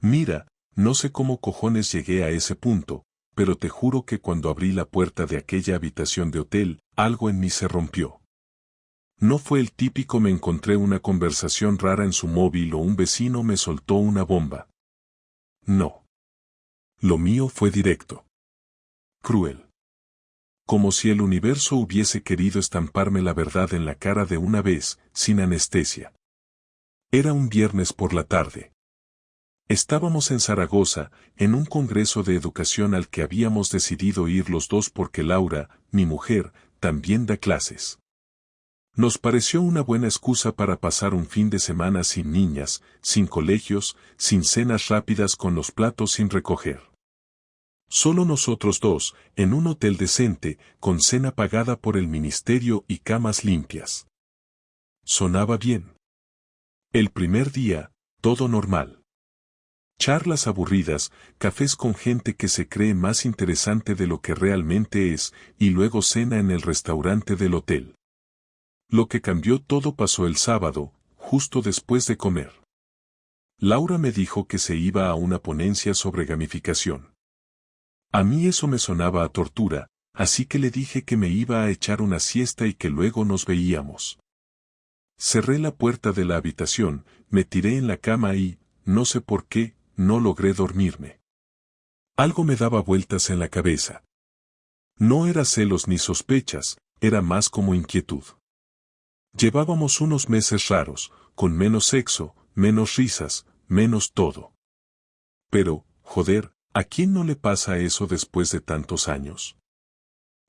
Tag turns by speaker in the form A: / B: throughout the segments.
A: Mira, no sé cómo cojones llegué a ese punto, pero te juro que cuando abrí la puerta de aquella habitación de hotel, algo en mí se rompió. No fue el típico me encontré una conversación rara en su móvil o un vecino me soltó una bomba. No. Lo mío fue directo. Cruel. Como si el universo hubiese querido estamparme la verdad en la cara de una vez, sin anestesia. Era un viernes por la tarde. Estábamos en Zaragoza, en un congreso de educación al que habíamos decidido ir los dos porque Laura, mi mujer, también da clases. Nos pareció una buena excusa para pasar un fin de semana sin niñas, sin colegios, sin cenas rápidas con los platos sin recoger. Solo nosotros dos, en un hotel decente, con cena pagada por el ministerio y camas limpias. Sonaba bien. El primer día, todo normal. Charlas aburridas, cafés con gente que se cree más interesante de lo que realmente es, y luego cena en el restaurante del hotel. Lo que cambió todo pasó el sábado, justo después de comer. Laura me dijo que se iba a una ponencia sobre gamificación. A mí eso me sonaba a tortura, así que le dije que me iba a echar una siesta y que luego nos veíamos. Cerré la puerta de la habitación, me tiré en la cama y, no sé por qué, no logré dormirme. Algo me daba vueltas en la cabeza. No era celos ni sospechas, era más como inquietud. Llevábamos unos meses raros, con menos sexo, menos risas, menos todo. Pero, joder, ¿a quién no le pasa eso después de tantos años?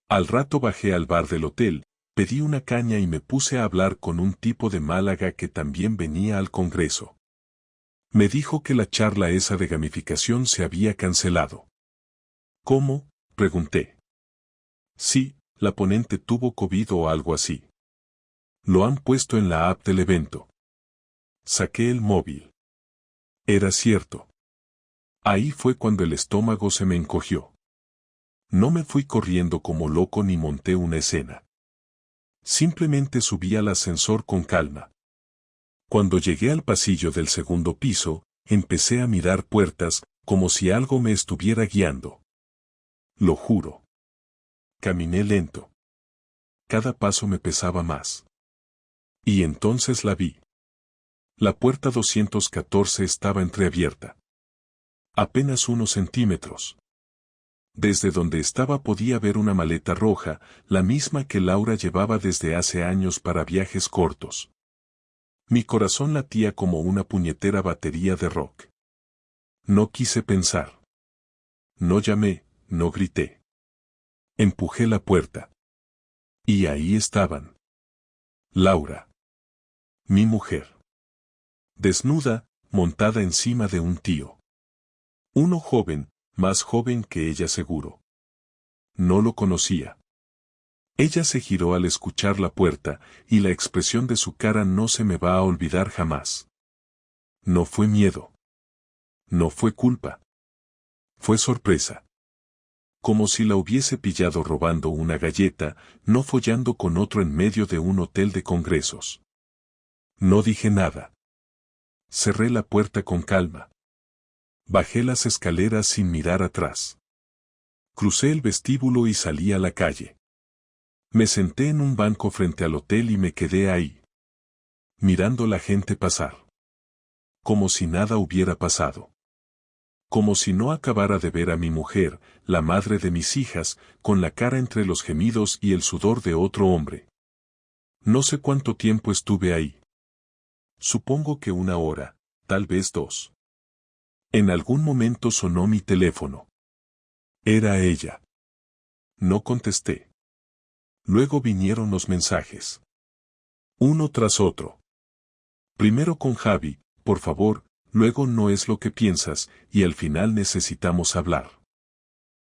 A: Al rato bajé al bar del hotel, pedí una caña y me puse a hablar con un tipo de Málaga que también venía al congreso. Me dijo que la charla esa de gamificación se había cancelado. ¿Cómo?, pregunté. Sí, la ponente tuvo COVID o algo así. Lo han puesto en la app del evento. Saqué el móvil. Era cierto. Ahí fue cuando el estómago se me encogió. No me fui corriendo como loco ni monté una escena. Simplemente subí al ascensor con calma. Cuando llegué al pasillo del segundo piso, empecé a mirar puertas, como si algo me estuviera guiando. Lo juro. Caminé lento. Cada paso me pesaba más. Y entonces la vi. La puerta 214 estaba entreabierta. Apenas unos centímetros. Desde donde estaba podía ver una maleta roja, la misma que Laura llevaba desde hace años para viajes cortos. Mi corazón latía como una puñetera batería de rock. No quise pensar. No llamé, no grité. Empujé la puerta. Y ahí estaban. Laura. Mi mujer. Desnuda, montada encima de un tío. Uno joven, más joven que ella seguro. No lo conocía. Ella se giró al escuchar la puerta, y la expresión de su cara no se me va a olvidar jamás. No fue miedo. No fue culpa. Fue sorpresa. Como si la hubiese pillado robando una galleta, no follando con otro en medio de un hotel de congresos. No dije nada. Cerré la puerta con calma. Bajé las escaleras sin mirar atrás. Crucé el vestíbulo y salí a la calle. Me senté en un banco frente al hotel y me quedé ahí, mirando la gente pasar. Como si nada hubiera pasado. Como si no acabara de ver a mi mujer, la madre de mis hijas, con la cara entre los gemidos y el sudor de otro hombre. No sé cuánto tiempo estuve ahí. Supongo que 1 hora, tal vez 2. En algún momento sonó mi teléfono. Era ella. No contesté. Luego vinieron los mensajes. Uno tras otro. Primero con Javi, por favor, luego no es lo que piensas, y al final necesitamos hablar.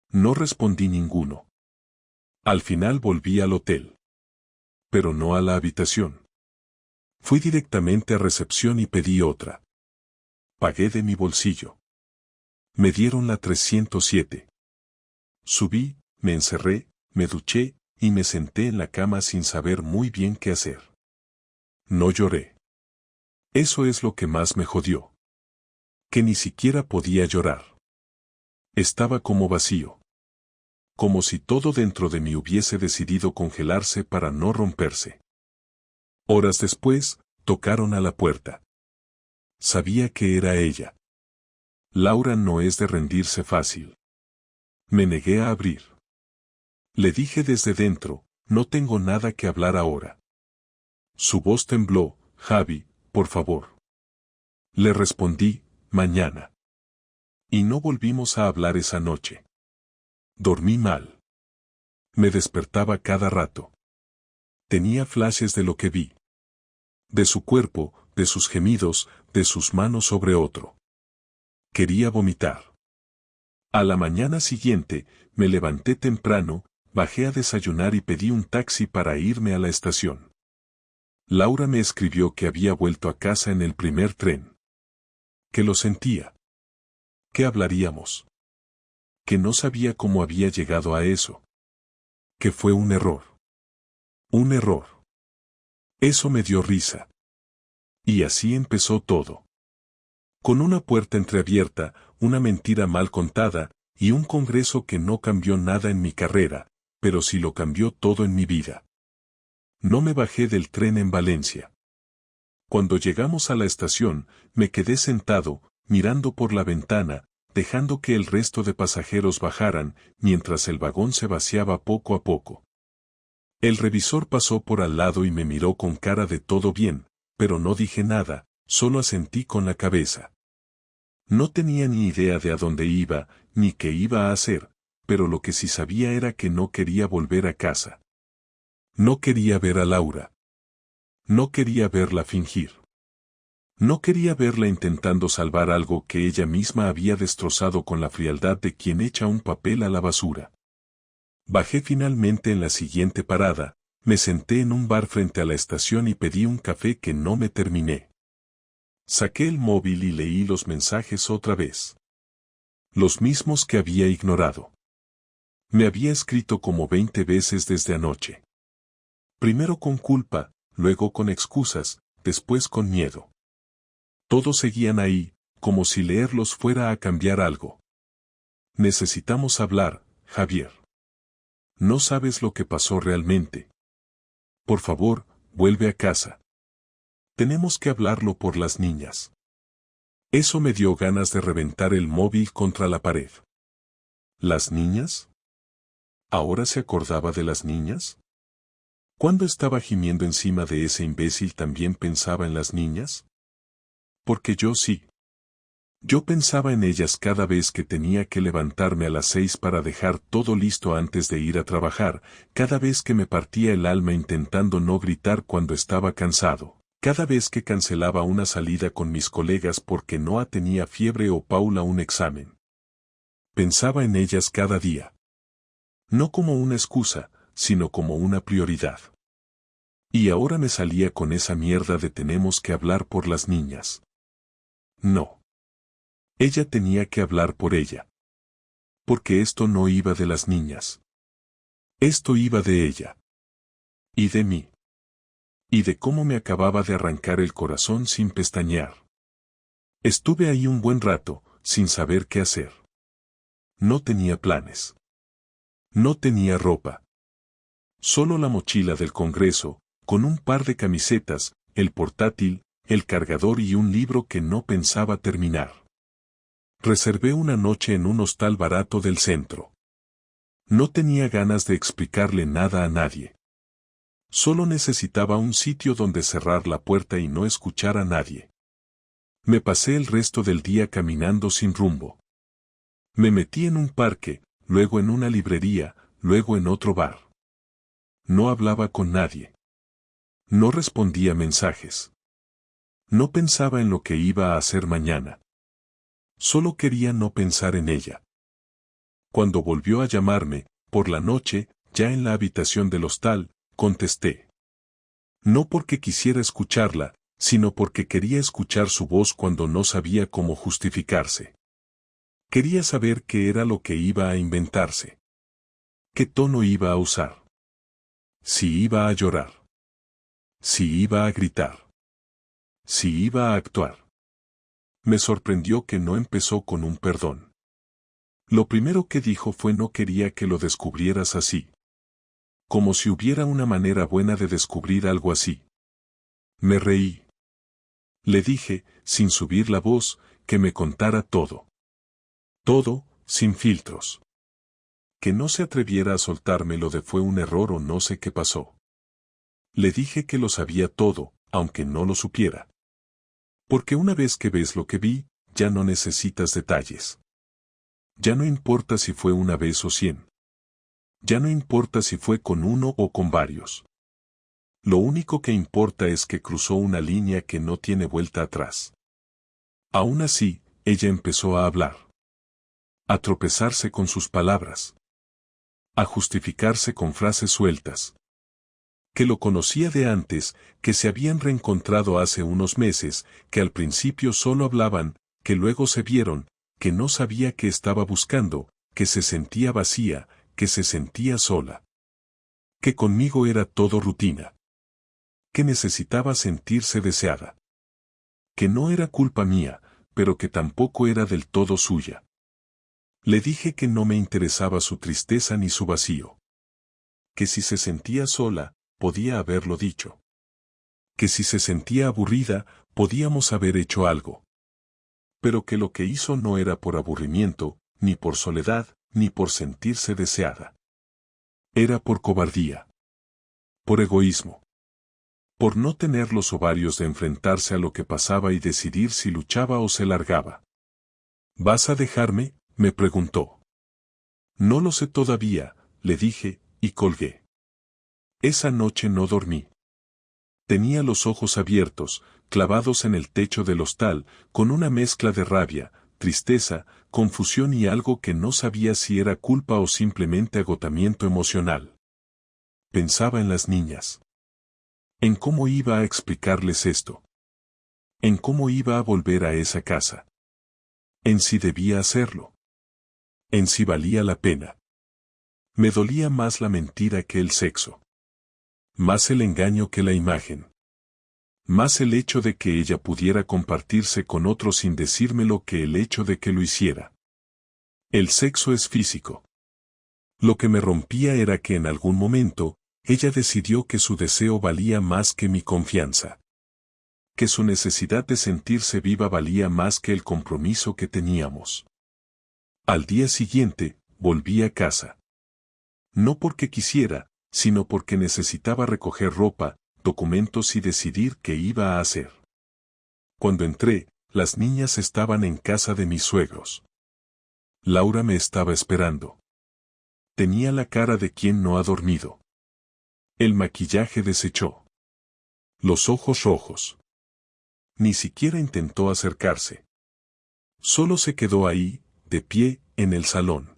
A: No respondí ninguno. Al final volví al hotel. Pero no a la habitación. Fui directamente a recepción y pedí otra. Pagué de mi bolsillo. Me dieron la 307. Subí, me encerré, me duché, y me senté en la cama sin saber muy bien qué hacer. No lloré. Eso es lo que más me jodió. que ni siquiera podía llorar. Estaba como vacío. Como si todo dentro de mí hubiese decidido congelarse para no romperse. Horas después, tocaron a la puerta. Sabía que era ella. Laura no es de rendirse fácil. Me negué a abrir. Le dije desde dentro, no tengo nada que hablar ahora. Su voz tembló, Javi, por favor. Le respondí, mañana. Y no volvimos a hablar esa noche. Dormí mal. Me despertaba cada rato. Tenía flashes de lo que vi. De su cuerpo, de sus gemidos, de sus manos sobre otro. Quería vomitar. A la mañana siguiente, me levanté temprano, bajé a desayunar y pedí un taxi para irme a la estación. Laura me escribió que había vuelto a casa en el primer tren. Que lo sentía. Que hablaríamos. Que no sabía cómo había llegado a eso. Que fue un error. Un error. Eso me dio risa. Y así empezó todo. Con una puerta entreabierta, una mentira mal contada, y un congreso que no cambió nada en mi carrera, pero sí lo cambió todo en mi vida. No me bajé del tren en Valencia. Cuando llegamos a la estación, me quedé sentado, mirando por la ventana, dejando que el resto de pasajeros bajaran, mientras el vagón se vaciaba poco a poco. El revisor pasó por al lado y me miró con cara de todo bien, pero no dije nada, solo asentí con la cabeza. No tenía ni idea de a dónde iba, ni qué iba a hacer, pero lo que sí sabía era que no quería volver a casa. No quería ver a Laura. No quería verla fingir. No quería verla intentando salvar algo que ella misma había destrozado con la frialdad de quien echa un papel a la basura. Bajé finalmente en la siguiente parada, me senté en un bar frente a la estación y pedí un café que no me terminé. Saqué el móvil y leí los mensajes otra vez. Los mismos que había ignorado. Me había escrito como 20 veces desde anoche. Primero con culpa, luego con excusas, después con miedo. Todos seguían ahí, como si leerlos fuera a cambiar algo. Necesitamos hablar, Javier. No sabes lo que pasó realmente. Por favor, vuelve a casa. Tenemos que hablarlo por las niñas. Eso me dio ganas de reventar el móvil contra la pared. ¿Las niñas? ¿Ahora se acordaba de las niñas? ¿Cuándo estaba gimiendo encima de ese imbécil también pensaba en las niñas? Porque yo sí. Yo pensaba en ellas cada vez que tenía que levantarme a las 6 para dejar todo listo antes de ir a trabajar, cada vez que me partía el alma intentando no gritar cuando estaba cansado, cada vez que cancelaba una salida con mis colegas porque Noah tenía fiebre o Paula un examen. Pensaba en ellas cada día. No como una excusa, sino como una prioridad. Y ahora me salía con esa mierda de tenemos que hablar por las niñas. No. Ella tenía que hablar por ella. Porque esto no iba de las niñas. Esto iba de ella. Y de mí. Y de cómo me acababa de arrancar el corazón sin pestañear. Estuve ahí un buen rato, sin saber qué hacer. No tenía planes. No tenía ropa. Solo la mochila del Congreso, con un par de camisetas, el portátil, el cargador y un libro que no pensaba terminar. Reservé una noche en un hostal barato del centro. No tenía ganas de explicarle nada a nadie. Solo necesitaba un sitio donde cerrar la puerta y no escuchar a nadie. Me pasé el resto del día caminando sin rumbo. Me metí en un parque, luego en una librería, luego en otro bar. No hablaba con nadie. No respondía mensajes. No pensaba en lo que iba a hacer mañana. Solo quería no pensar en ella. Cuando volvió a llamarme, por la noche, ya en la habitación del hostal, contesté. No porque quisiera escucharla, sino porque quería escuchar su voz cuando no sabía cómo justificarse. Quería saber qué era lo que iba a inventarse. ¿Qué tono iba a usar? Si iba a llorar. Si iba a gritar. Si iba a actuar. Me sorprendió que no empezó con un perdón. Lo primero que dijo fue no quería que lo descubrieras así. Como si hubiera una manera buena de descubrir algo así. Me reí. Le dije, sin subir la voz, que me contara todo. Todo, sin filtros. Que no se atreviera a soltarme lo de fue un error o no sé qué pasó. Le dije que lo sabía todo, aunque no lo supiera. Porque una vez que ves lo que vi, ya no necesitas detalles. Ya no importa si fue una vez o 100. Ya no importa si fue con uno o con varios. Lo único que importa es que cruzó una línea que no tiene vuelta atrás. Aún así, ella empezó a hablar. A tropezarse con sus palabras. A justificarse con frases sueltas. Que lo conocía de antes, que se habían reencontrado hace unos meses, que al principio solo hablaban, que luego se vieron, que no sabía qué estaba buscando, que se sentía vacía, que se sentía sola. Que conmigo era todo rutina. Que necesitaba sentirse deseada. Que no era culpa mía, pero que tampoco era del todo suya. Le dije que no me interesaba su tristeza ni su vacío. Que si se sentía sola, podía haberlo dicho. Que si se sentía aburrida, podíamos haber hecho algo. Pero que lo que hizo no era por aburrimiento, ni por soledad, ni por sentirse deseada. Era por cobardía. Por egoísmo. Por no tener los ovarios de enfrentarse a lo que pasaba y decidir si luchaba o se largaba. ¿Vas a dejarme?, me preguntó. No lo sé todavía, le dije, y colgué. Esa noche no dormí. Tenía los ojos abiertos, clavados en el techo del hostal, con una mezcla de rabia, tristeza, confusión y algo que no sabía si era culpa o simplemente agotamiento emocional. Pensaba en las niñas. En cómo iba a explicarles esto. En cómo iba a volver a esa casa. En si debía hacerlo. En si valía la pena. Me dolía más la mentira que el sexo. Más el engaño que la imagen. Más el hecho de que ella pudiera compartirse con otro sin decírmelo que el hecho de que lo hiciera. El sexo es físico. Lo que me rompía era que en algún momento, ella decidió que su deseo valía más que mi confianza. Que su necesidad de sentirse viva valía más que el compromiso que teníamos. Al día siguiente, volví a casa. No porque quisiera, sino porque necesitaba recoger ropa, documentos y decidir qué iba a hacer. Cuando entré, las niñas estaban en casa de mis suegros. Laura me estaba esperando. Tenía la cara de quien no ha dormido. El maquillaje desechó. Los ojos rojos. Ni siquiera intentó acercarse. Solo se quedó ahí, de pie, en el salón.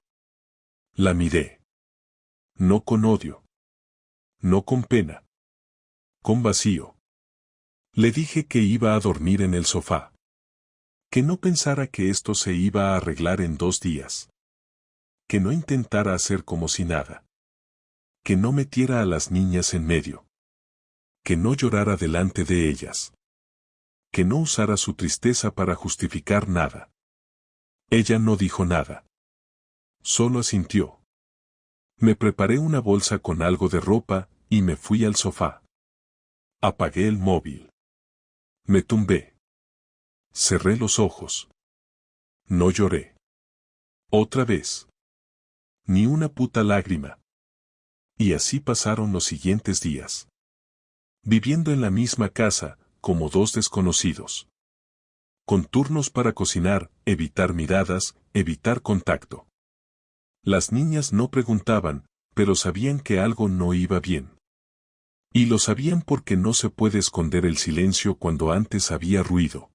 A: La miré. No con odio. No con pena. Con vacío. Le dije que iba a dormir en el sofá. Que no pensara que esto se iba a arreglar en 2 días. Que no intentara hacer como si nada. Que no metiera a las niñas en medio. Que no llorara delante de ellas. Que no usara su tristeza para justificar nada. Ella no dijo nada. Solo asintió. Me preparé una bolsa con algo de ropa, y me fui al sofá. Apagué el móvil. Me tumbé. Cerré los ojos. No lloré. Otra vez. Ni una puta lágrima. Y así pasaron los siguientes días. Viviendo en la misma casa, como 2 desconocidos. Con turnos para cocinar, evitar miradas, evitar contacto. Las niñas no preguntaban, pero sabían que algo no iba bien. Y lo sabían porque no se puede esconder el silencio cuando antes había ruido.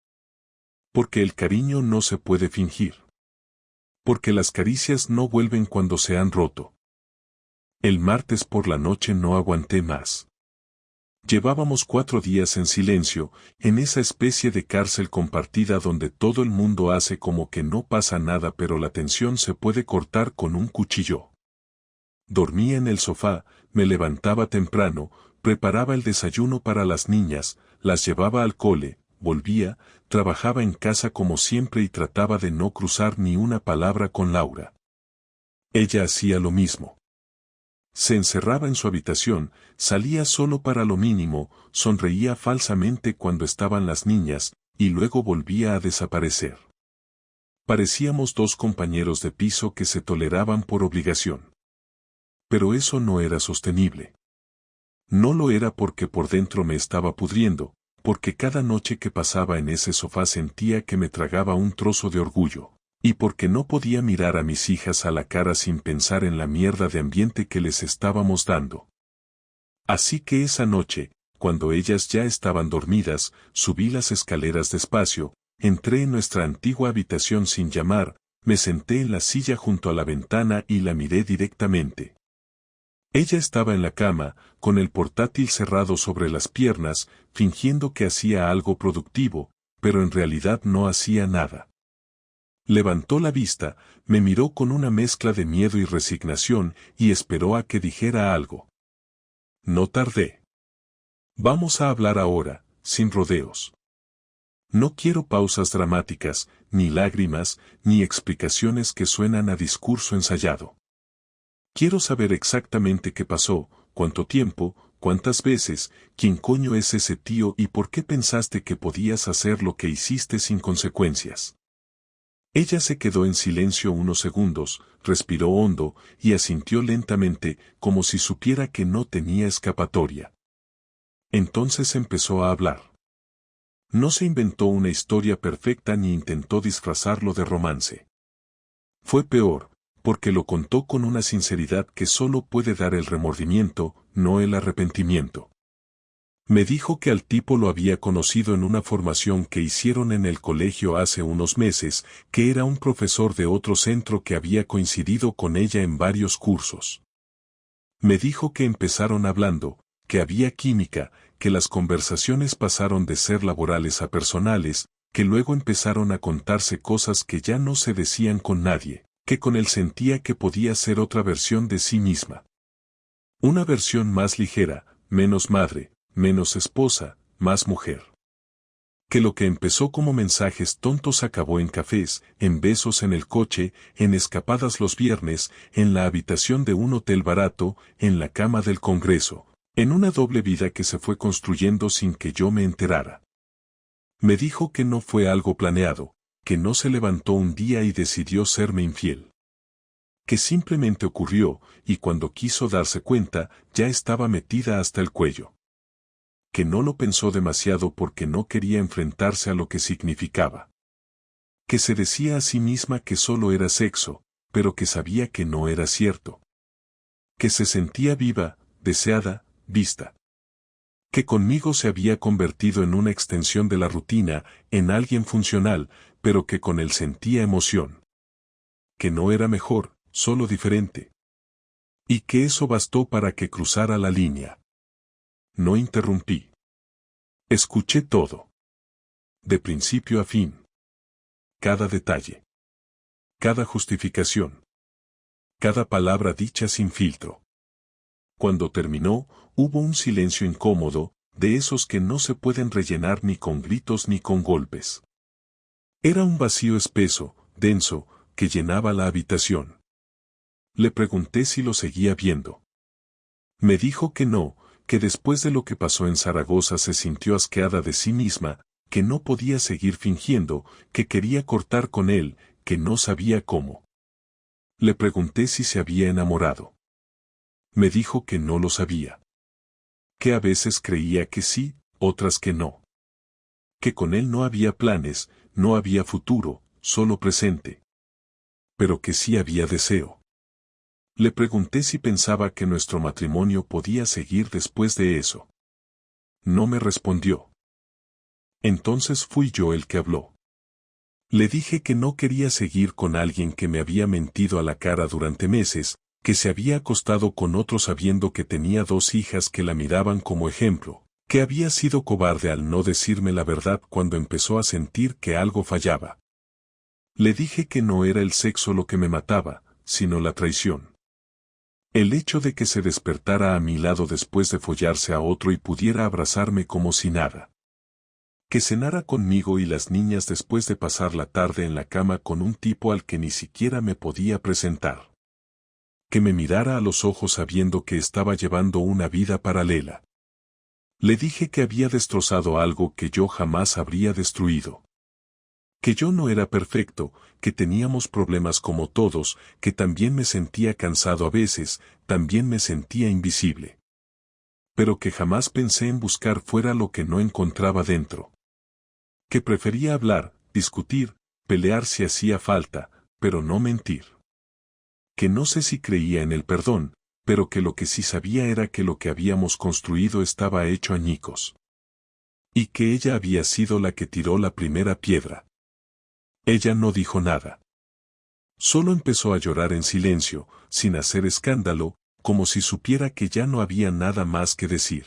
A: Porque el cariño no se puede fingir. Porque las caricias no vuelven cuando se han roto. El martes por la noche no aguanté más. Llevábamos 4 días en silencio, en esa especie de cárcel compartida donde todo el mundo hace como que no pasa nada pero la tensión se puede cortar con un cuchillo. Dormía en el sofá, me levantaba temprano, preparaba el desayuno para las niñas, las llevaba al cole, volvía, trabajaba en casa como siempre y trataba de no cruzar ni una palabra con Laura. Ella hacía lo mismo. Se encerraba en su habitación, salía solo para lo mínimo, sonreía falsamente cuando estaban las niñas, y luego volvía a desaparecer. Parecíamos dos compañeros de piso que se toleraban por obligación. Pero eso no era sostenible. No lo era porque por dentro me estaba pudriendo, porque cada noche que pasaba en ese sofá sentía que me tragaba un trozo de orgullo, y porque no podía mirar a mis hijas a la cara sin pensar en la mierda de ambiente que les estábamos dando. Así que esa noche, cuando ellas ya estaban dormidas, subí las escaleras despacio, entré en nuestra antigua habitación sin llamar, me senté en la silla junto a la ventana y la miré directamente. Ella estaba en la cama, con el portátil cerrado sobre las piernas, fingiendo que hacía algo productivo, pero en realidad no hacía nada. Levantó la vista, me miró con una mezcla de miedo y resignación y esperó a que dijera algo. No tardé. Vamos a hablar ahora, sin rodeos. No quiero pausas dramáticas, ni lágrimas, ni explicaciones que suenan a discurso ensayado. Quiero saber exactamente qué pasó, cuánto tiempo, cuántas veces, quién coño es ese tío y por qué pensaste que podías hacer lo que hiciste sin consecuencias. Ella se quedó en silencio unos segundos, respiró hondo y asintió lentamente, como si supiera que no tenía escapatoria. Entonces empezó a hablar. No se inventó una historia perfecta ni intentó disfrazarlo de romance. Fue peor, porque lo contó con una sinceridad que solo puede dar el remordimiento, no el arrepentimiento. Me dijo que al tipo lo había conocido en una formación que hicieron en el colegio hace unos meses, que era un profesor de otro centro que había coincidido con ella en varios cursos. Me dijo que empezaron hablando, que había química, que las conversaciones pasaron de ser laborales a personales, que luego empezaron a contarse cosas que ya no se decían con nadie, que con él sentía que podía ser otra versión de sí misma. Una versión más ligera, menos madre, menos esposa, más mujer. Que lo que empezó como mensajes tontos acabó en cafés, en besos en el coche, en escapadas los viernes, en la habitación de un hotel barato, en la cama del Congreso, en una doble vida que se fue construyendo sin que yo me enterara. Me dijo que no fue algo planeado, que no se levantó un día y decidió serme infiel. Que simplemente ocurrió, y cuando quiso darse cuenta, ya estaba metida hasta el cuello. Que no lo pensó demasiado porque no quería enfrentarse a lo que significaba. Que se decía a sí misma que solo era sexo, pero que sabía que no era cierto. Que se sentía viva, deseada, vista. Que conmigo se había convertido en una extensión de la rutina, en alguien funcional, pero que con él sentía emoción. Que no era mejor, solo diferente. Y que eso bastó para que cruzara la línea. No interrumpí. Escuché todo. De principio a fin. Cada detalle. Cada justificación. Cada palabra dicha sin filtro. Cuando terminó, hubo un silencio incómodo, de esos que no se pueden rellenar ni con gritos ni con golpes. Era un vacío espeso, denso, que llenaba la habitación. Le pregunté si lo seguía viendo. Me dijo que no, que después de lo que pasó en Zaragoza se sintió asqueada de sí misma, que no podía seguir fingiendo, que quería cortar con él, que no sabía cómo. Le pregunté si se había enamorado. Me dijo que no lo sabía. Que a veces creía que sí, otras que no. Que con él no había planes, no había futuro, solo presente. Pero que sí había deseo. Le pregunté si pensaba que nuestro matrimonio podía seguir después de eso. No me respondió. Entonces fui yo el que habló. Le dije que no quería seguir con alguien que me había mentido a la cara durante meses, que se había acostado con otro sabiendo que tenía 2 hijas que la miraban como ejemplo, que había sido cobarde al no decirme la verdad cuando empezó a sentir que algo fallaba. Le dije que no era el sexo lo que me mataba, sino la traición. El hecho de que se despertara a mi lado después de follarse a otro y pudiera abrazarme como si nada. Que cenara conmigo y las niñas después de pasar la tarde en la cama con un tipo al que ni siquiera me podía presentar. Que me mirara a los ojos sabiendo que estaba llevando una vida paralela. Le dije que había destrozado algo que yo jamás habría destruido. Que yo no era perfecto, que teníamos problemas como todos, que también me sentía cansado a veces, también me sentía invisible. Pero que jamás pensé en buscar fuera lo que no encontraba dentro. Que prefería hablar, discutir, pelear si hacía falta, pero no mentir. Que no sé si creía en el perdón, pero que lo que sí sabía era que lo que habíamos construido estaba hecho añicos. Y que ella había sido la que tiró la primera piedra. Ella no dijo nada. Solo empezó a llorar en silencio, sin hacer escándalo, como si supiera que ya no había nada más que decir.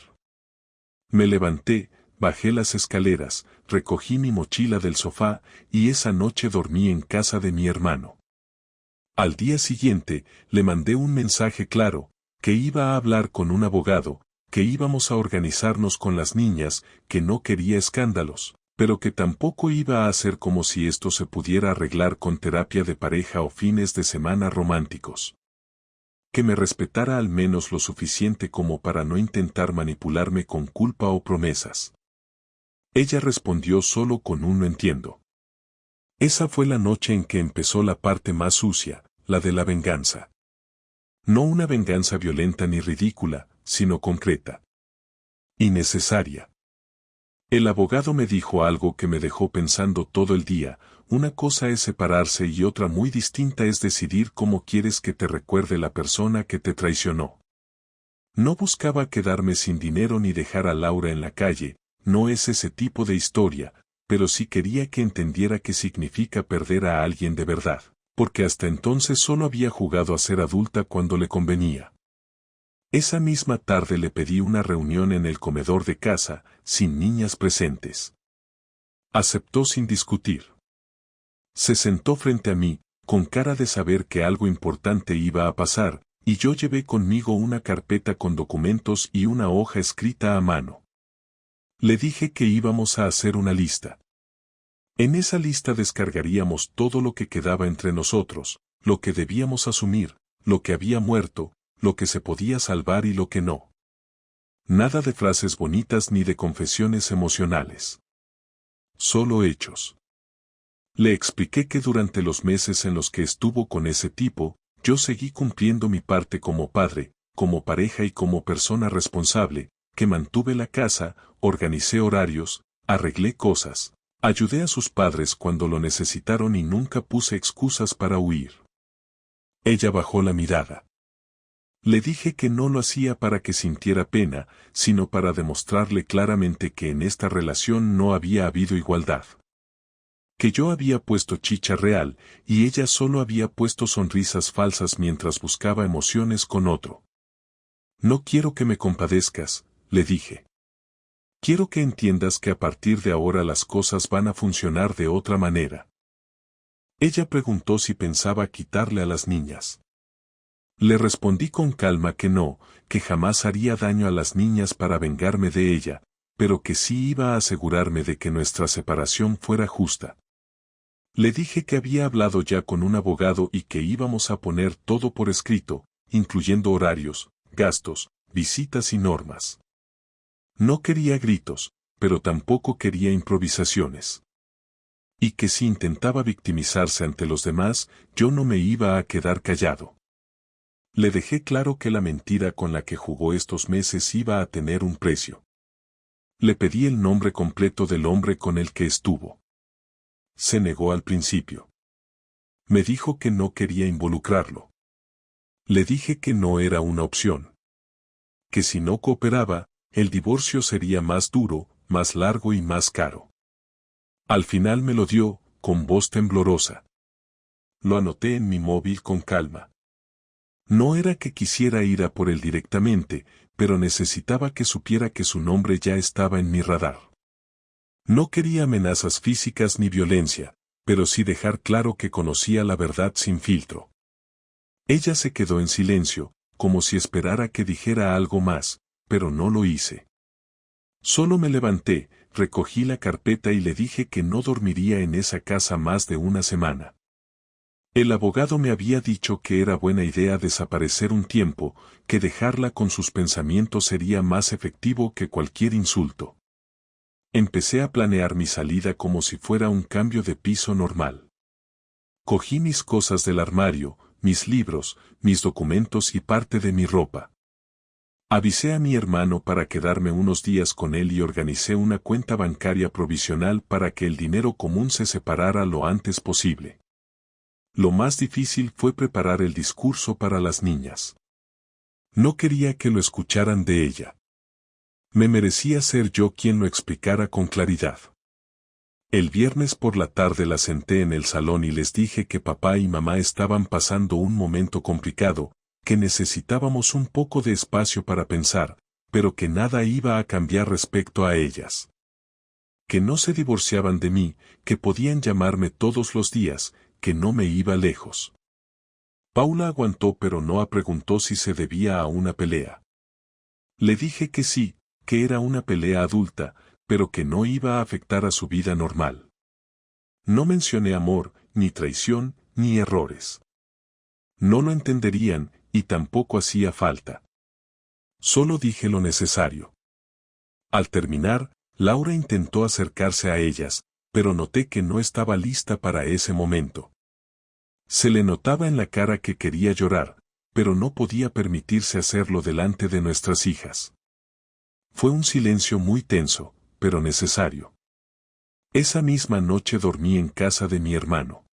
A: Me levanté, bajé las escaleras, recogí mi mochila del sofá, y esa noche dormí en casa de mi hermano. Al día siguiente, le mandé un mensaje claro, que iba a hablar con un abogado, que íbamos a organizarnos con las niñas, que no quería escándalos, pero que tampoco iba a hacer como si esto se pudiera arreglar con terapia de pareja o fines de semana románticos. Que me respetara al menos lo suficiente como para no intentar manipularme con culpa o promesas. Ella respondió solo con un no entiendo. Esa fue la noche en que empezó la parte más sucia, la de la venganza. No una venganza violenta ni ridícula, sino concreta. Y necesaria. El abogado me dijo algo que me dejó pensando todo el día: una cosa es separarse y otra muy distinta es decidir cómo quieres que te recuerde la persona que te traicionó. No buscaba quedarme sin dinero ni dejar a Laura en la calle, no es ese tipo de historia, pero sí quería que entendiera qué significa perder a alguien de verdad, porque hasta entonces solo había jugado a ser adulta cuando le convenía. Esa misma tarde le pedí una reunión en el comedor de casa, sin niñas presentes. Aceptó sin discutir. Se sentó frente a mí, con cara de saber que algo importante iba a pasar, y yo llevé conmigo una carpeta con documentos y una hoja escrita a mano. Le dije que íbamos a hacer una lista. En esa lista descargaríamos todo lo que quedaba entre nosotros, lo que debíamos asumir, lo que había muerto, lo que se podía salvar y lo que no. Nada de frases bonitas ni de confesiones emocionales. Solo hechos. Le expliqué que durante los meses en los que estuvo con ese tipo, yo seguí cumpliendo mi parte como padre, como pareja y como persona responsable, que mantuve la casa, organicé horarios, arreglé cosas, ayudé a sus padres cuando lo necesitaron y nunca puse excusas para huir. Ella bajó la mirada. Le dije que no lo hacía para que sintiera pena, sino para demostrarle claramente que en esta relación no había habido igualdad. Que yo había puesto chicha real, y ella solo había puesto sonrisas falsas mientras buscaba emociones con otro. No quiero que me compadezcas, le dije. Quiero que entiendas que a partir de ahora las cosas van a funcionar de otra manera. Ella preguntó si pensaba quitarle a las niñas. Le respondí con calma que no, que jamás haría daño a las niñas para vengarme de ella, pero que sí iba a asegurarme de que nuestra separación fuera justa. Le dije que había hablado ya con un abogado y que íbamos a poner todo por escrito, incluyendo horarios, gastos, visitas y normas. No quería gritos, pero tampoco quería improvisaciones. Y que si intentaba victimizarse ante los demás, yo no me iba a quedar callado. Le dejé claro que la mentira con la que jugó estos meses iba a tener un precio. Le pedí el nombre completo del hombre con el que estuvo. Se negó al principio. Me dijo que no quería involucrarlo. Le dije que no era una opción. Que si no cooperaba, el divorcio sería más duro, más largo y más caro. Al final me lo dio, con voz temblorosa. Lo anoté en mi móvil con calma. No era que quisiera ir a por él directamente, pero necesitaba que supiera que su nombre ya estaba en mi radar. No quería amenazas físicas ni violencia, pero sí dejar claro que conocía la verdad sin filtro. Ella se quedó en silencio, como si esperara que dijera algo más, pero no lo hice. Solo me levanté, recogí la carpeta y le dije que no dormiría en esa casa más de una semana. El abogado me había dicho que era buena idea desaparecer un tiempo, que dejarla con sus pensamientos sería más efectivo que cualquier insulto. Empecé a planear mi salida como si fuera un cambio de piso normal. Cogí mis cosas del armario, mis libros, mis documentos y parte de mi ropa. Avisé a mi hermano para quedarme unos días con él y organicé una cuenta bancaria provisional para que el dinero común se separara lo antes posible. Lo más difícil fue preparar el discurso para las niñas. No quería que lo escucharan de ella. Me merecía ser yo quien lo explicara con claridad. El viernes por la tarde la senté en el salón y les dije que papá y mamá estaban pasando un momento complicado, que necesitábamos un poco de espacio para pensar, pero que nada iba a cambiar respecto a ellas. Que no se divorciaban de mí, que podían llamarme todos los días, que no me iba lejos. Paula aguantó pero no preguntó si se debía a una pelea. Le dije que sí, que era una pelea adulta, pero que no iba a afectar a su vida normal. No mencioné amor, ni traición, ni errores. No lo entenderían, y tampoco hacía falta. Solo dije lo necesario. Al terminar, Laura intentó acercarse a ellas, pero noté que no estaba lista para ese momento. Se le notaba en la cara que quería llorar, pero no podía permitirse hacerlo delante de nuestras hijas. Fue un silencio muy tenso, pero necesario. Esa misma noche dormí en casa de mi hermano.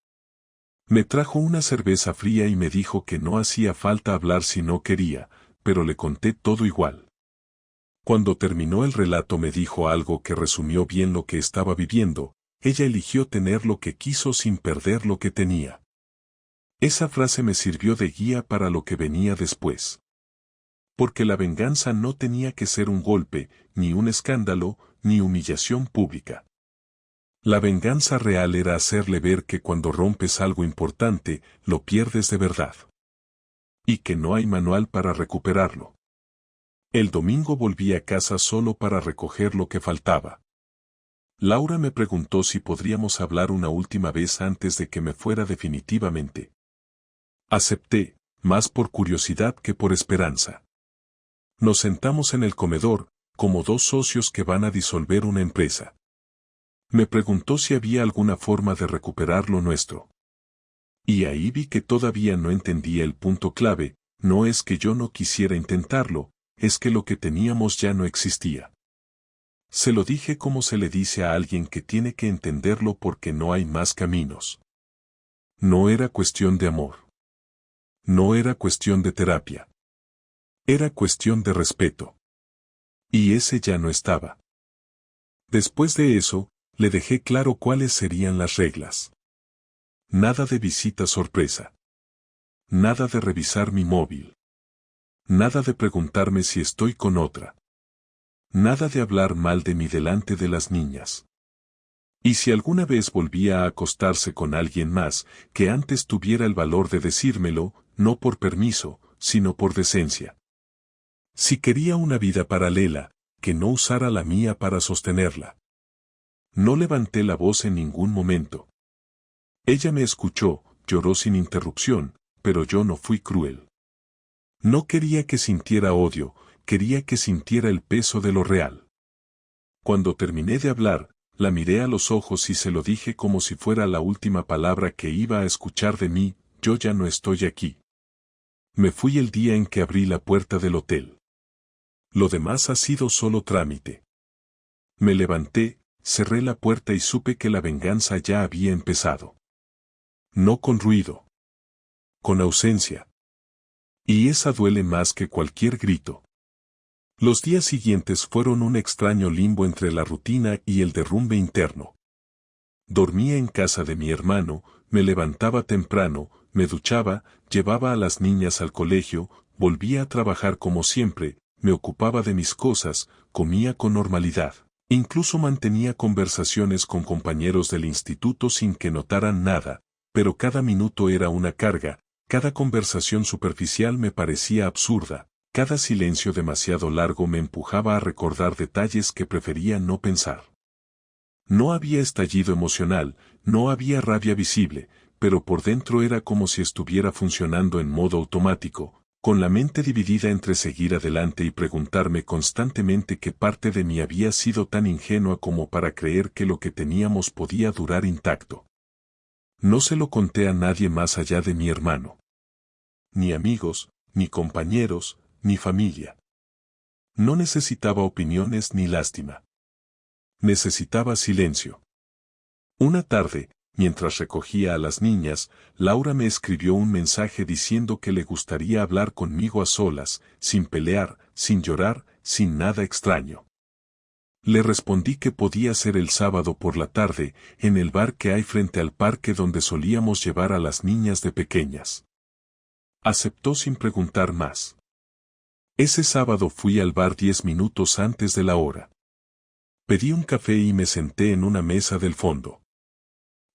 A: Me trajo una cerveza fría y me dijo que no hacía falta hablar si no quería, pero le conté todo igual. Cuando terminó el relato me dijo algo que resumió bien lo que estaba viviendo: ella eligió tener lo que quiso sin perder lo que tenía. Esa frase me sirvió de guía para lo que venía después. Porque la venganza no tenía que ser un golpe, ni un escándalo, ni humillación pública. La venganza real era hacerle ver que cuando rompes algo importante, lo pierdes de verdad. Y que no hay manual para recuperarlo. El domingo volví a casa solo para recoger lo que faltaba. Laura me preguntó si podríamos hablar una última vez antes de que me fuera definitivamente. Acepté, más por curiosidad que por esperanza. Nos sentamos en el comedor, como dos socios que van a disolver una empresa. Me preguntó si había alguna forma de recuperar lo nuestro. Y ahí vi que todavía no entendía el punto clave: no es que yo no quisiera intentarlo, es que lo que teníamos ya no existía. Se lo dije como se le dice a alguien que tiene que entenderlo porque no hay más caminos. No era cuestión de amor. No era cuestión de terapia. Era cuestión de respeto. Y ese ya no estaba. Después de eso, le dejé claro cuáles serían las reglas. Nada de visita sorpresa. Nada de revisar mi móvil. Nada de preguntarme si estoy con otra. Nada de hablar mal de mí delante de las niñas. Y si alguna vez volvía a acostarse con alguien más, que antes tuviera el valor de decírmelo, no por permiso, sino por decencia. Si quería una vida paralela, que no usara la mía para sostenerla. No levanté la voz en ningún momento. Ella me escuchó, lloró sin interrupción, pero yo no fui cruel. No quería que sintiera odio, quería que sintiera el peso de lo real. Cuando terminé de hablar, la miré a los ojos y se lo dije como si fuera la última palabra que iba a escuchar de mí: yo ya no estoy aquí. Me fui el día en que abrí la puerta del hotel. Lo demás ha sido solo trámite. Me levanté, cerré la puerta y supe que la venganza ya había empezado. No con ruido. Con ausencia. Y esa duele más que cualquier grito. Los días siguientes fueron un extraño limbo entre la rutina y el derrumbe interno. Dormía en casa de mi hermano, me levantaba temprano, me duchaba, llevaba a las niñas al colegio, volvía a trabajar como siempre, me ocupaba de mis cosas, comía con normalidad. Incluso mantenía conversaciones con compañeros del instituto sin que notaran nada, pero cada minuto era una carga, cada conversación superficial me parecía absurda, cada silencio demasiado largo me empujaba a recordar detalles que prefería no pensar. No había estallido emocional, no había rabia visible, pero por dentro era como si estuviera funcionando en modo automático, con la mente dividida entre seguir adelante y preguntarme constantemente qué parte de mí había sido tan ingenua como para creer que lo que teníamos podía durar intacto. No se lo conté a nadie más allá de mi hermano. Ni amigos, ni compañeros, ni familia. No necesitaba opiniones ni lástima. Necesitaba silencio. Una tarde, mientras recogía a las niñas, Laura me escribió un mensaje diciendo que le gustaría hablar conmigo a solas, sin pelear, sin llorar, sin nada extraño. Le respondí que podía ser el sábado por la tarde, en el bar que hay frente al parque donde solíamos llevar a las niñas de pequeñas. Aceptó sin preguntar más. Ese sábado fui al bar 10 minutos antes de la hora. Pedí un café y me senté en una mesa del fondo.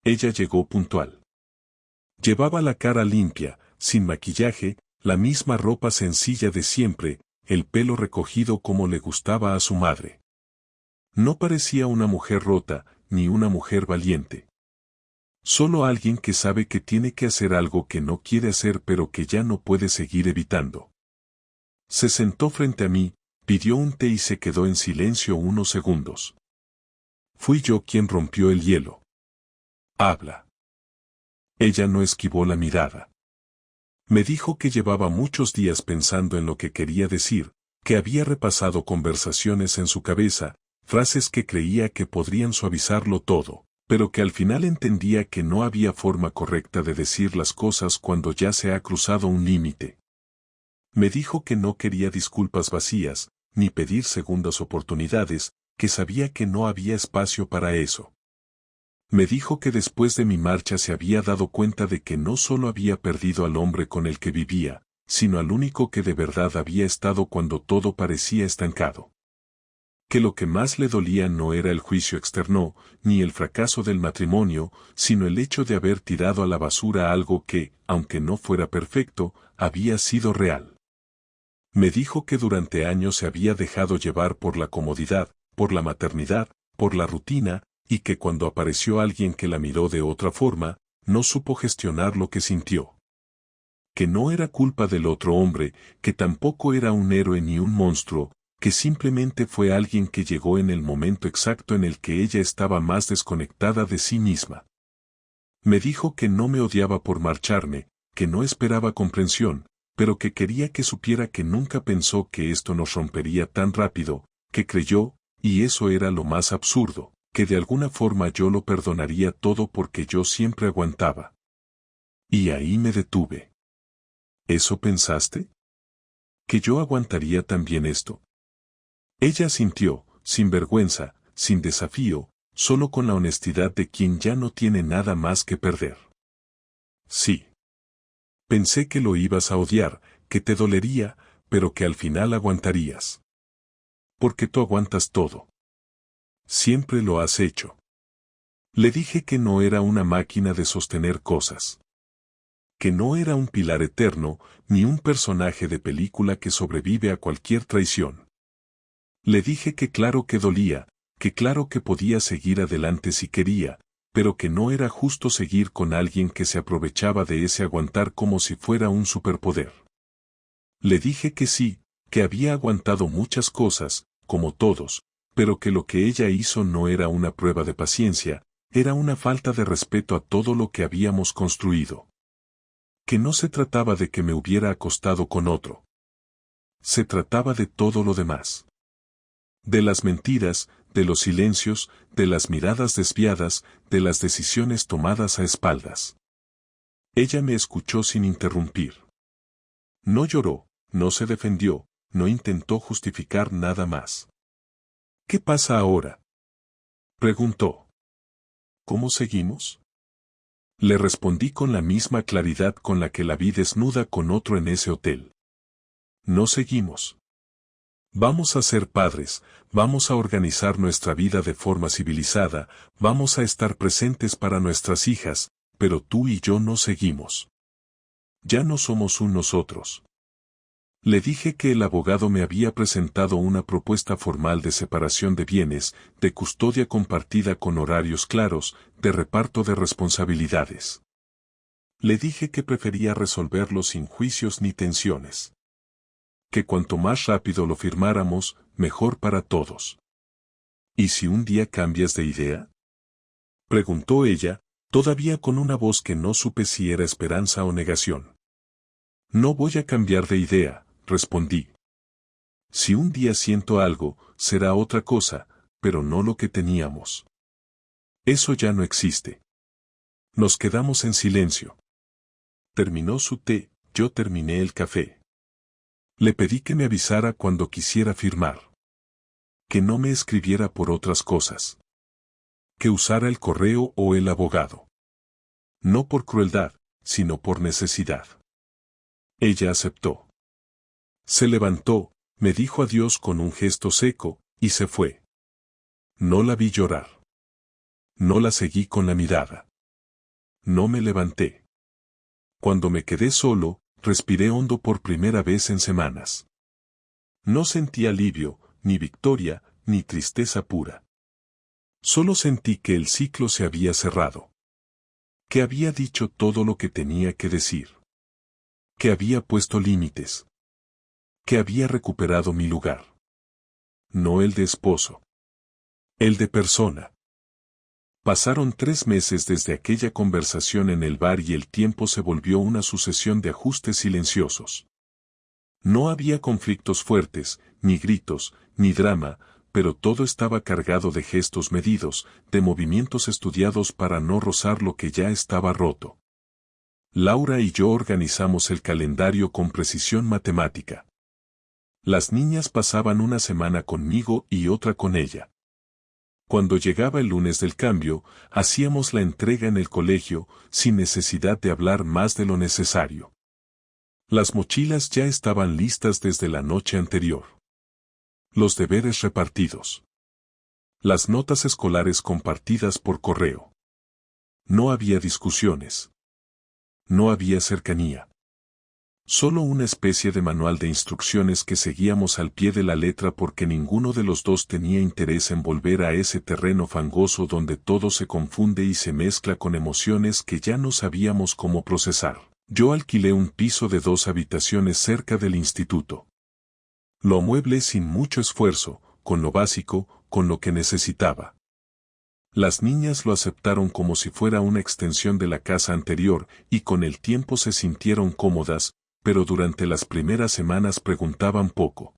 A: Ella llegó puntual. Llevaba la cara limpia, sin maquillaje, la misma ropa sencilla de siempre, el pelo recogido como le gustaba a su madre. No parecía una mujer rota, ni una mujer valiente. Solo alguien que sabe que tiene que hacer algo que no quiere hacer pero que ya no puede seguir evitando. Se sentó frente a mí, pidió un té y se quedó en silencio unos segundos. Fui yo quien rompió el hielo. Habla. Ella no esquivó la mirada. Me dijo que llevaba muchos días pensando en lo que quería decir, que había repasado conversaciones en su cabeza, frases que creía que podrían suavizarlo todo, pero que al final entendía que no había forma correcta de decir las cosas cuando ya se ha cruzado un límite. Me dijo que no quería disculpas vacías, ni pedir segundas oportunidades, que sabía que no había espacio para eso. Me dijo que después de mi marcha se había dado cuenta de que no solo había perdido al hombre con el que vivía, sino al único que de verdad había estado cuando todo parecía estancado. Que lo que más le dolía no era el juicio externo, ni el fracaso del matrimonio, sino el hecho de haber tirado a la basura algo que, aunque no fuera perfecto, había sido real. Me dijo que durante años se había dejado llevar por la comodidad, por la maternidad, por la rutina, y que cuando apareció alguien que la miró de otra forma, no supo gestionar lo que sintió. Que no era culpa del otro hombre, que tampoco era un héroe ni un monstruo, que simplemente fue alguien que llegó en el momento exacto en el que ella estaba más desconectada de sí misma. Me dijo que no me odiaba por marcharme, que no esperaba comprensión, pero que quería que supiera que nunca pensó que esto nos rompería tan rápido, que creyó, y eso era lo más absurdo, que de alguna forma yo lo perdonaría todo porque yo siempre aguantaba. Y ahí me detuve. ¿Eso pensaste? ¿Que yo aguantaría también esto? Ella sintió, sin vergüenza, sin desafío, solo con la honestidad de quien ya no tiene nada más que perder. Sí. Pensé que lo ibas a odiar, que te dolería, pero que al final aguantarías. Porque tú aguantas todo. Siempre lo has hecho. Le dije que no era una máquina de sostener cosas. Que no era un pilar eterno, ni un personaje de película que sobrevive a cualquier traición. Le dije que claro que dolía, que claro que podía seguir adelante si quería, pero que no era justo seguir con alguien que se aprovechaba de ese aguantar como si fuera un superpoder. Le dije que sí, que había aguantado muchas cosas, como todos, pero que lo que ella hizo no era una prueba de paciencia, era una falta de respeto a todo lo que habíamos construido. Que no se trataba de que me hubiera acostado con otro. Se trataba de todo lo demás. De las mentiras, de los silencios, de las miradas desviadas, de las decisiones tomadas a espaldas. Ella me escuchó sin interrumpir. No lloró, no se defendió, no intentó justificar nada más. ¿Qué pasa ahora?, preguntó. ¿Cómo seguimos? Le respondí con la misma claridad con la que la vi desnuda con otro en ese hotel. No seguimos. Vamos a ser padres, vamos a organizar nuestra vida de forma civilizada, vamos a estar presentes para nuestras hijas, pero tú y yo no seguimos. Ya no somos un nosotros. Le dije que el abogado me había presentado una propuesta formal de separación de bienes, de custodia compartida con horarios claros, de reparto de responsabilidades. Le dije que prefería resolverlo sin juicios ni tensiones. Que cuanto más rápido lo firmáramos, mejor para todos. ¿Y si un día cambias de idea?, preguntó ella, todavía con una voz que no supe si era esperanza o negación. No voy a cambiar de idea, respondí. Si un día siento algo, será otra cosa, pero no lo que teníamos. Eso ya no existe. Nos quedamos en silencio. Terminó su té, yo terminé el café. Le pedí que me avisara cuando quisiera firmar. Que no me escribiera por otras cosas. Que usara el correo o el abogado. No por crueldad, sino por necesidad. Ella aceptó. Se levantó, me dijo adiós con un gesto seco, y se fue. No la vi llorar. No la seguí con la mirada. No me levanté. Cuando me quedé solo, respiré hondo por primera vez en semanas. No sentí alivio, ni victoria, ni tristeza pura. Solo sentí que el ciclo se había cerrado. Que había dicho todo lo que tenía que decir. Que había puesto límites. Que había recuperado mi lugar. No el de esposo. El de persona. Pasaron 3 meses desde aquella conversación en el bar y el tiempo se volvió una sucesión de ajustes silenciosos. No había conflictos fuertes, ni gritos, ni drama, pero todo estaba cargado de gestos medidos, de movimientos estudiados para no rozar lo que ya estaba roto. Laura y yo organizamos el calendario con precisión matemática. Las niñas pasaban una semana conmigo y otra con ella. Cuando llegaba el lunes del cambio, hacíamos la entrega en el colegio, sin necesidad de hablar más de lo necesario. Las mochilas ya estaban listas desde la noche anterior. Los deberes repartidos. Las notas escolares compartidas por correo. No había discusiones. No había cercanía. Solo una especie de manual de instrucciones que seguíamos al pie de la letra porque ninguno de los dos tenía interés en volver a ese terreno fangoso donde todo se confunde y se mezcla con emociones que ya no sabíamos cómo procesar. Yo alquilé un piso de 2 habitaciones cerca del instituto. Lo amueblé sin mucho esfuerzo, con lo básico, con lo que necesitaba. Las niñas lo aceptaron como si fuera una extensión de la casa anterior y con el tiempo se sintieron cómodas, pero durante las primeras semanas preguntaban poco.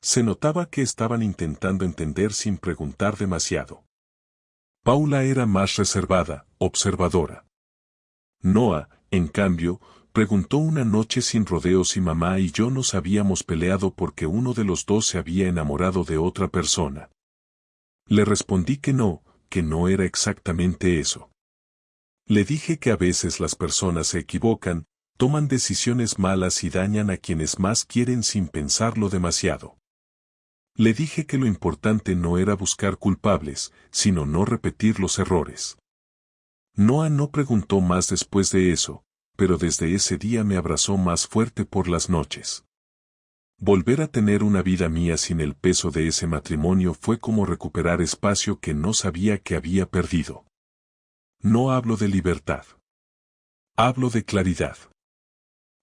A: Se notaba que estaban intentando entender sin preguntar demasiado. Paula era más reservada, observadora. Noah, en cambio, preguntó una noche sin rodeos si mamá y yo nos habíamos peleado porque uno de los dos se había enamorado de otra persona. Le respondí que no era exactamente eso. Le dije que a veces las personas se equivocan, toman decisiones malas y dañan a quienes más quieren sin pensarlo demasiado. Le dije que lo importante no era buscar culpables, sino no repetir los errores. Noah no preguntó más después de eso, pero desde ese día me abrazó más fuerte por las noches. Volver a tener una vida mía sin el peso de ese matrimonio fue como recuperar espacio que no sabía que había perdido. No hablo de libertad. Hablo de claridad.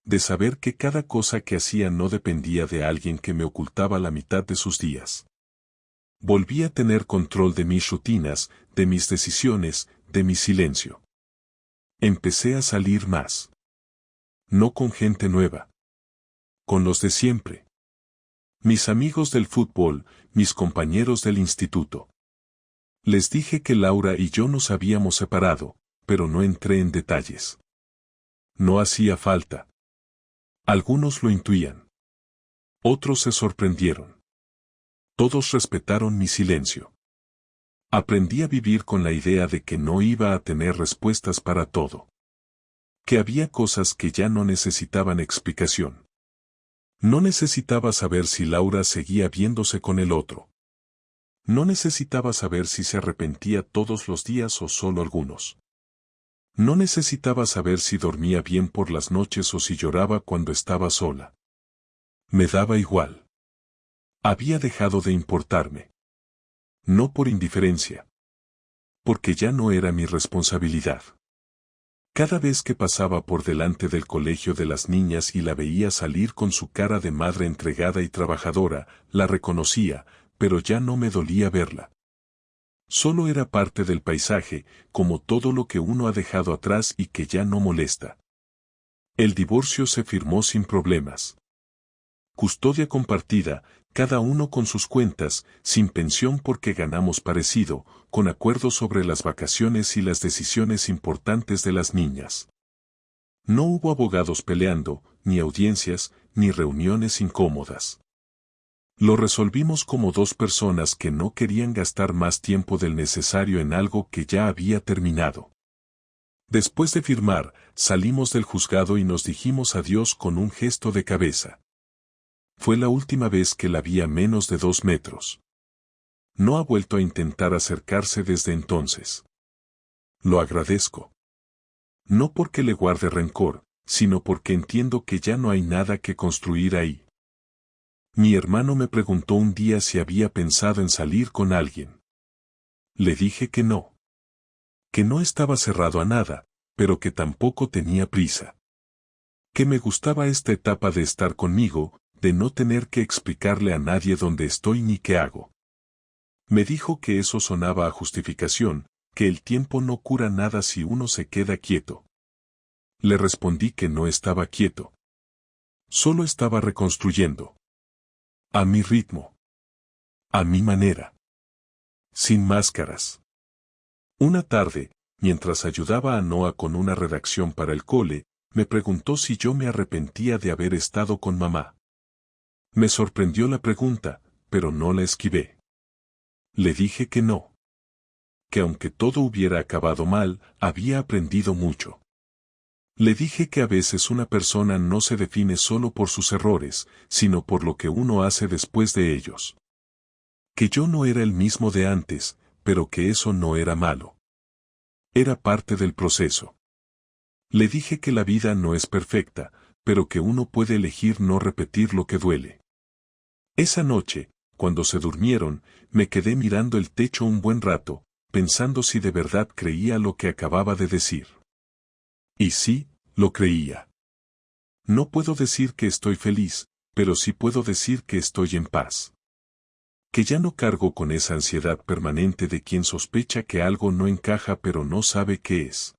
A: De saber que cada cosa que hacía no dependía de alguien que me ocultaba la mitad de sus días. Volví a tener control de mis rutinas, de mis decisiones, de mi silencio. Empecé a salir más. No con gente nueva. Con los de siempre. Mis amigos del fútbol, mis compañeros del instituto. Les dije que Laura y yo nos habíamos separado, pero no entré en detalles. No hacía falta. Algunos lo intuían. Otros se sorprendieron. Todos respetaron mi silencio. Aprendí a vivir con la idea de que no iba a tener respuestas para todo. Que había cosas que ya no necesitaban explicación. No necesitaba saber si Laura seguía viéndose con el otro. No necesitaba saber si se arrepentía todos los días o solo algunos. No necesitaba saber si dormía bien por las noches o si lloraba cuando estaba sola. Me daba igual. Había dejado de importarme. No por indiferencia. Porque ya no era mi responsabilidad. Cada vez que pasaba por delante del colegio de las niñas y la veía salir con su cara de madre entregada y trabajadora, la reconocía, pero ya no me dolía verla. Solo era parte del paisaje, como todo lo que uno ha dejado atrás y que ya no molesta. El divorcio se firmó sin problemas. Custodia compartida, cada uno con sus cuentas, sin pensión porque ganamos parecido, con acuerdos sobre las vacaciones y las decisiones importantes de las niñas. No hubo abogados peleando, ni audiencias, ni reuniones incómodas. Lo resolvimos como dos personas que no querían gastar más tiempo del necesario en algo que ya había terminado. Después de firmar, salimos del juzgado y nos dijimos adiós con un gesto de cabeza. Fue la última vez que la vi a menos de 2 metros. No ha vuelto a intentar acercarse desde entonces. Lo agradezco. No porque le guarde rencor, sino porque entiendo que ya no hay nada que construir ahí. Mi hermano me preguntó un día si había pensado en salir con alguien. Le dije que no. Que no estaba cerrado a nada, pero que tampoco tenía prisa. Que me gustaba esta etapa de estar conmigo, de no tener que explicarle a nadie dónde estoy ni qué hago. Me dijo que eso sonaba a justificación, que el tiempo no cura nada si uno se queda quieto. Le respondí que no estaba quieto. Solo estaba reconstruyendo. A mi ritmo. A mi manera. Sin máscaras. Una tarde, mientras ayudaba a Noah con una redacción para el cole, me preguntó si yo me arrepentía de haber estado con mamá. Me sorprendió la pregunta, pero no la esquivé. Le dije que no. Que aunque todo hubiera acabado mal, había aprendido mucho. Le dije que a veces una persona no se define solo por sus errores, sino por lo que uno hace después de ellos. Que yo no era el mismo de antes, pero que eso no era malo. Era parte del proceso. Le dije que la vida no es perfecta, pero que uno puede elegir no repetir lo que duele. Esa noche, cuando se durmieron, me quedé mirando el techo un buen rato, pensando si de verdad creía lo que acababa de decir. Y sí, lo creía. No puedo decir que estoy feliz, pero sí puedo decir que estoy en paz. Que ya no cargo con esa ansiedad permanente de quien sospecha que algo no encaja pero no sabe qué es.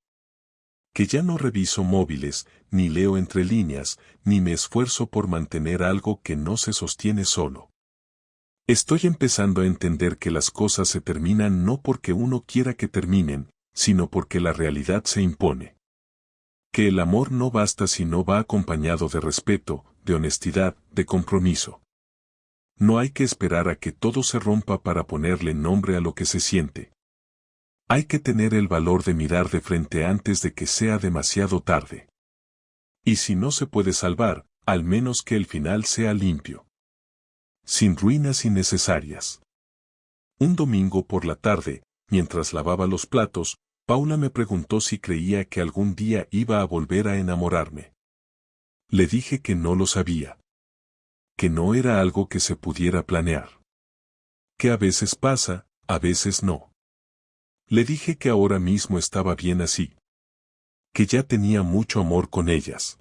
A: Que ya no reviso móviles, ni leo entre líneas, ni me esfuerzo por mantener algo que no se sostiene solo. Estoy empezando a entender que las cosas se terminan no porque uno quiera que terminen, sino porque la realidad se impone. Que el amor no basta si no va acompañado de respeto, de honestidad, de compromiso. No hay que esperar a que todo se rompa para ponerle nombre a lo que se siente. Hay que tener el valor de mirar de frente antes de que sea demasiado tarde. Y si no se puede salvar, al menos que el final sea limpio. Sin ruinas innecesarias. Un domingo por la tarde, mientras lavaba los platos, Paula me preguntó si creía que algún día iba a volver a enamorarme. Le dije que no lo sabía. Que no era algo que se pudiera planear. Que a veces pasa, a veces no. Le dije que ahora mismo estaba bien así. Que ya tenía mucho amor con ellas.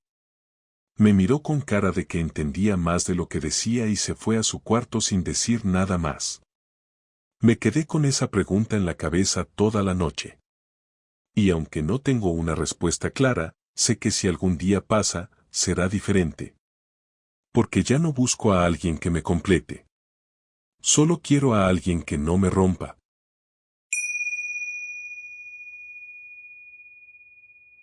A: Me miró con cara de que entendía más de lo que decía y se fue a su cuarto sin decir nada más. Me quedé con esa pregunta en la cabeza toda la noche. Y aunque no tengo una respuesta clara, sé que si algún día pasa, será diferente. Porque ya no busco a alguien que me complete. Solo quiero a alguien que no me rompa.